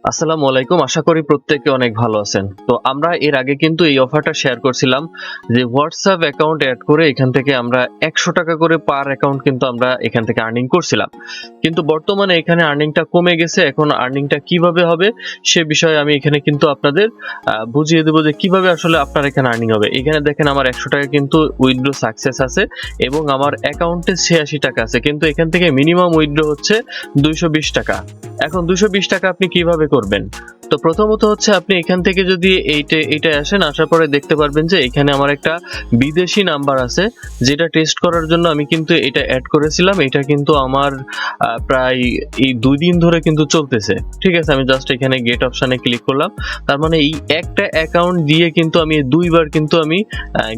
আসসালামু আলাইকুম। আশা করি প্রত্যেকে অনেক ভালো আছেন। তো আমরা এর আগে কিন্তু এই অফারটা শেয়ার করছিলাম যে WhatsApp অ্যাকাউন্ট এড করে এখান থেকে আমরা ৳১০০ করে পার অ্যাকাউন্ট কিন্তু আমরা এখান থেকে আর্নিং করছিলাম। কিন্তু বর্তমানে এখানে আর্নিংটা কমে গেছে। এখন আর্নিংটা কিভাবে হবে সে বিষয়ে আমি এখানে কিন্তু আপনাদের বুঝিয়ে দেব যে কিভাবে আসলে আপনার এখানে আর্নিং হবে। এখানে দেখেন আমার ৳১০০ কিন্তু উইথড্র সাকসেস আছে এবং আমার অ্যাকাউন্টে ৳৮৬ আছে। কিন্তু এখান থেকে মিনিমাম উইথড্র হচ্ছে ৳২২০। এখন ৳২২০ আপনি কিভাবে করবেন? তো প্রথমত হচ্ছে আপনি এখান থেকে যদি এইটায় আসেন, আসার পরে দেখতে পারবেন যে এখানে আমার একটা বিদেশি নাম্বার আছে যেটা টেস্ট করার জন্য আমি কিন্তু এটা এড করেছিলাম। এটা কিন্তু আমার প্রায় এই ২ দিন ধরে কিন্তু চলতেছে। ঠিক আছে? আমি জাস্ট এখানে গেট অপশনে ক্লিক করলাম। তার মানে এই একটা অ্যাকাউন্ট দিয়ে কিন্তু আমি ২ বার কিন্তু আমি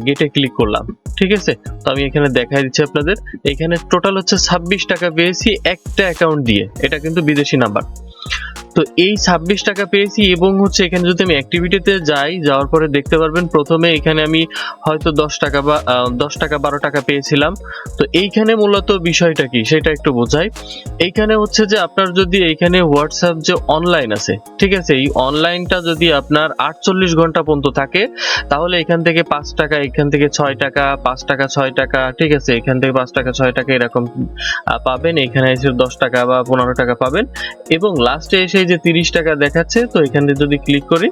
গেটে ক্লিক করলাম। ঠিক আছে? তো আমি এখানে দেখাই দিচ্ছি আপনাদের। এখানে টোটাল হচ্ছে ৳২৬ পেয়েছি একটা অ্যাকাউন্ট দিয়ে। এটা কিন্তু বিদেশি নাম্বার। তো এই ৳২৬ পেয়েছি এবং হচ্ছে এখানে যদি আমি অ্যাক্টিভিটিতে যাই, যাওয়ার পরে দেখতে পারবেন প্রথমে এখানে আমি হয়তো ৳১০ বা ৳১০ ৳১২ পেয়েছিলাম। তো এইখানে মূলত বিষয়টা কি সেটা একটু বোঝাই। এইখানে হচ্ছে যে আপনার যদি এইখানে WhatsApp যে অনলাইন আছে, ঠিক আছে? এই অনলাইনটা যদি আপনার ৪৮ ঘন্টা পর্যন্ত থাকে তাহলে এখান থেকে ৳৫, এখান থেকে ৳৬, ৳৫, ৳৬, ঠিক আছে? এখান থেকে ৳৫, ৳৬ এরকম পাবেন। এখানে এসে ৳১০ বা ৳১৫ পাবেন এবং লাস্টে এসে এই যে ৳৩০ দেখাচ্ছে, তো এখানে যদি ক্লিক করি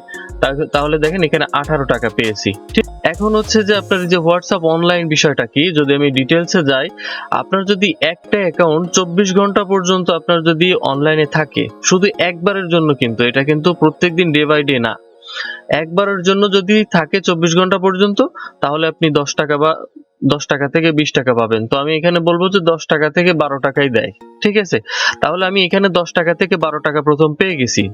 তাহলে দেখেন এখানে ৳১৮ পেয়েছি। ঠিক, এখন হচ্ছে যে আপনার যে WhatsApp অনলাইন বিষয়টা কি, যদি আমি ডিটেইলসে যাই, আপনার যদি একটা অ্যাকাউন্ট ২৪ ঘন্টা পর্যন্ত আপনার যদি অনলাইনে থাকে, শুধু একবারের জন্য কিন্তু, এটা কিন্তু প্রত্যেকদিন ডে বাই ডে না। একবারের জন্য যদি থাকে ২৪ ঘন্টা পর্যন্ত তাহলে আপনি ৳১০ বা ৳১০ থেকে ৳২০ পাবেন। তো আমি এখানে বলব যে ৳১০ থেকে ৳১২ দেয়। ঠিক আছে? তাহলে আমি এখানে ৳১০ থেকে ৳১২ প্রথম পেয়ে গেছি।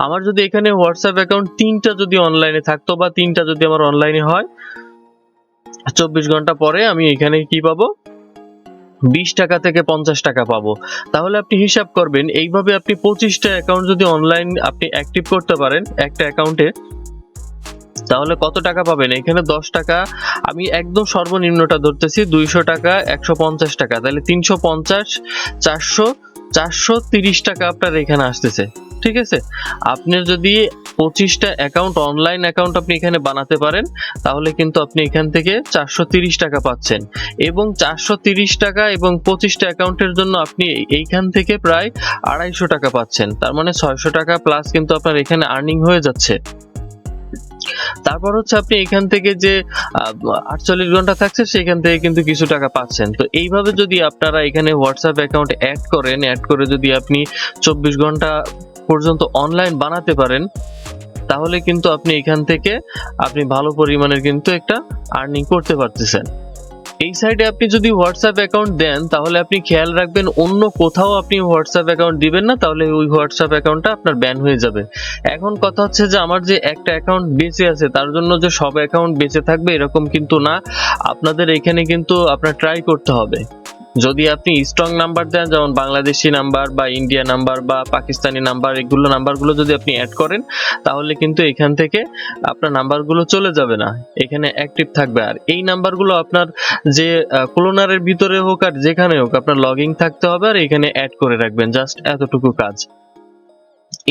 আমার যদি এখানে WhatsApp অ্যাকাউন্ট ৩ টা যদি অনলাইনে থাকতো বা ৩ টা যদি আমার অনলাইনে হয়, ২৪ ঘন্টা পরে আমি এখানে কি পাবো? ৳২০ থেকে ৳৫০ পাবো। তাহলে আপনি হিসাব করবেন এইভাবে আপনি ২৫ টা অ্যাকাউন্ট যদি অনলাইন আপনি অ্যাক্টিভ করতে পারেন একটা অ্যাকাউন্টে, তাহলে কত টাকা পাবেন? এখানে ৳১০ আমি একদম সর্বনিম্নটা ধরতেছি, ৳২০০, ৳১৫০, তাহলে ৩৫০, ৪০০, ৳৪৩০ আপনার এখানে আসতেছে। ঠিক আছে? আপনার যদি ২৫ টা অ্যাকাউন্ট অনলাইন অ্যাকাউন্ট আপনি এখানে বানাতে পারেন, তাহলে কিন্তু আপনি এখান থেকে ৳৪৩০ পাচ্ছেন এবং ৳৪৩০ এবং ২৫ টা অ্যাকাউন্টের জন্য আপনি এইখান থেকে প্রায় ৳২৫০ পাচ্ছেন। তার মানে ৳৬০০ প্লাস কিন্তু আপনার এখানে আর্নিং হয়ে যাচ্ছে। তারপর হচ্ছে আপনি এখান থেকে যে ৪৮ ঘন্টা থাকছে সেখান থেকে কিন্তু কিছু টাকা পাচ্ছেন। তো এইভাবে যদি আপনারা এখানে WhatsApp অ্যাকাউন্ট এড করেন, এড করে যদি আপনি ২৪ ঘন্টা পর্যন্ত অনলাইন বানাতে পারেন, তাহলে কিন্তু আপনি এখান থেকে আপনি ভালো পরিমাণের কিন্তু একটা আর্নিং করতে পারতেছেন। এই সাইডে আপনি যদি WhatsApp অ্যাকাউন্ট দেন তাহলে আপনি খেয়াল রাখবেন অন্য কোথাও আপনি WhatsApp অ্যাকাউন্ট দিবেন না, তাহলে ওই WhatsApp অ্যাকাউন্টটা আপনার ব্যান হয়ে যাবে। এখন কথা হচ্ছে যে আমার যে একটা অ্যাকাউন্ট বেঁচে আছে তার জন্য যে সব অ্যাকাউন্ট বেঁচে থাকবে এরকম কিন্তু না। আপনাদের এখানে কিন্তু আপনার ট্রাই করতে হবে। যদি আপনি স্ট্রং নাম্বার দেন, যেমন বাংলাদেশি নাম্বার বা ইন্ডিয়া নাম্বার বা পাকিস্তানি নাম্বার, এগুলো নাম্বারগুলো যদি আপনি অ্যাড করেন তাহলে কিন্তু এখান থেকে আপনার নাম্বারগুলো চলে যাবে না, এখানে অ্যাক্টিভ থাকবে। আর এই নাম্বারগুলো আপনার যে ক্লোনারের ভিতরে হোক আর যেখানে হোক আপনার লগইন থাকতে হবে আর এখানে অ্যাড করে রাখবেন, জাস্ট এতটুকু কাজ।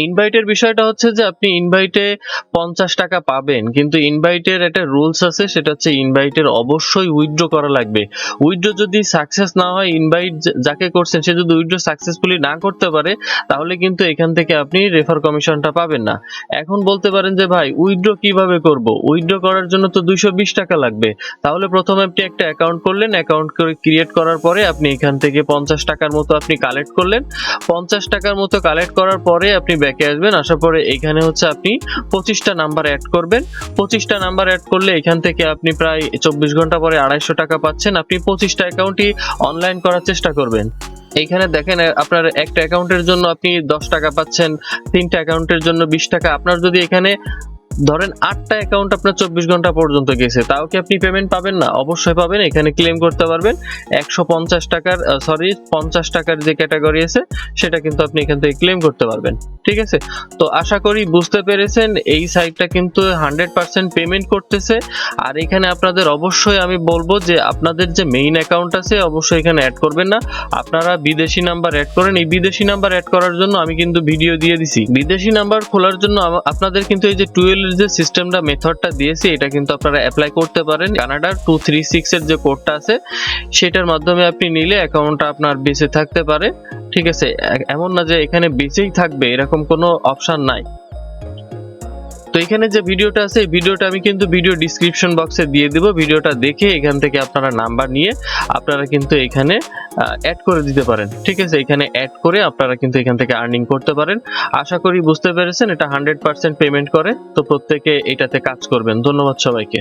ইনভাইটের বিষয়টা হচ্ছে যে আপনি ইনভাইটে ৳৫০ পাবেন, কিন্তু ইনভাইটের একটা রুলস আছে, সেটা হচ্ছে ইনভাইটের অবশ্যই উইথড্র করা লাগবে। উইথড্র যদি সাকসেস না হয়, ইনভাইট যাকে করছেন সে যদি উইথড্র সাকসেসফুলি না করতে পারে, তাহলে কিন্তু এখান থেকে আপনি রেফার কমিশনটা পাবেন না। এখন বলতে পারেন যে ভাই উইথড্র কিভাবে করব? উইথড্র করার জন্য তো ৳২২০ লাগবে। তাহলে প্রথমে আপনি একটা অ্যাকাউন্ট করলেন, অ্যাকাউন্ট করে ক্রিয়েট করার পরে আপনি এখান থেকে ৳৫০ মতো আপনি কালেক্ট করলেন। ৳৫০ মতো কালেক্ট করার পরে আপনি ব্যাকে আসবেন। আসার পরে এখানে হচ্ছে আপনি ২৫ টা নাম্বার এড করবেন। ২৫ টা নাম্বার এড করলে এখান থেকে আপনি প্রায় ২৪ ঘন্টা পরে ৳২৫০ পাচ্ছেন। আপনি ২৫ টা অ্যাকাউন্টই অনলাইন করার চেষ্টা করবেন। এইখানে দেখেন আপনার একটা অ্যাকাউন্টের জন্য আপনি ৳১০ পাচ্ছেন, ৩ টা অ্যাকাউন্টের জন্য ৳২০। আপনার যদি এখানে ধরেন 8টা অ্যাকাউন্ট আপনার 24 ঘন্টা পর্যন্ত গেছে, তাও কি আপনি পেমেন্ট পাবেন না? অবশ্যই পাবেন। এখানে ক্লেম করতে পারবেন 150 টাকার 50 টাকার যে ক্যাটাগরি আছে সেটা কিন্তু আপনি এখান থেকে ক্লেম করতে পারবেন। ঠিক আছে, তো আশা করি বুঝতে পেরেছেন এই সাইটটা কিন্তু 100% পেমেন্ট করতেছে। আর এখানে আপনাদের অবশ্যই আমি বলবো যে আপনাদের যে মেইন অ্যাকাউন্ট আছে অবশ্যই এখানে অ্যাড করবেন না, আপনারা বিদেশি নাম্বার অ্যাড করেন। এই বিদেশি নাম্বার অ্যাড করার জন্য আমি কিন্তু ভিডিও দিয়ে দিছি। বিদেশি নাম্বার খোলার জন্য আপনাদের কিন্তু এই যে 12 এর যে সিস্টেমটা মেথডটা দিয়েছি এটা কিন্তু আপনারা অ্যাপ্লাই করতে পারেন। কানাডার 236 এর যে কোডটা আছে সেটার মাধ্যমে আপনি নিলে অ্যাকাউন্টটা আপনার বেঁচে থাকতে পারে। ঠিক আছে, এমন না যে এখানে বেঁচেই থাকবে এরকম কোনো অপশন নাই। তো এখানে যে ভিডিওটা আছে এই ভিডিওটা আমি কিন্তু ভিডিও ডেসক্রিপশন বক্সে দিয়ে দিব, ভিডিওটা দেখে এখান থেকে আপনারা নাম্বার নিয়ে আপনারা কিন্তু এখানে অ্যাড করে দিতে পারেন। ঠিক আছে, এখানে অ্যাড করে আপনারা কিন্তু এখান থেকে আর্নিং করতে পারেন। আশা করি বুঝতে পেরেছেন এটা 100% পেমেন্ট করে। তো প্রত্যেকে এটাতে কাজ করবেন। ধন্যবাদ সবাইকে।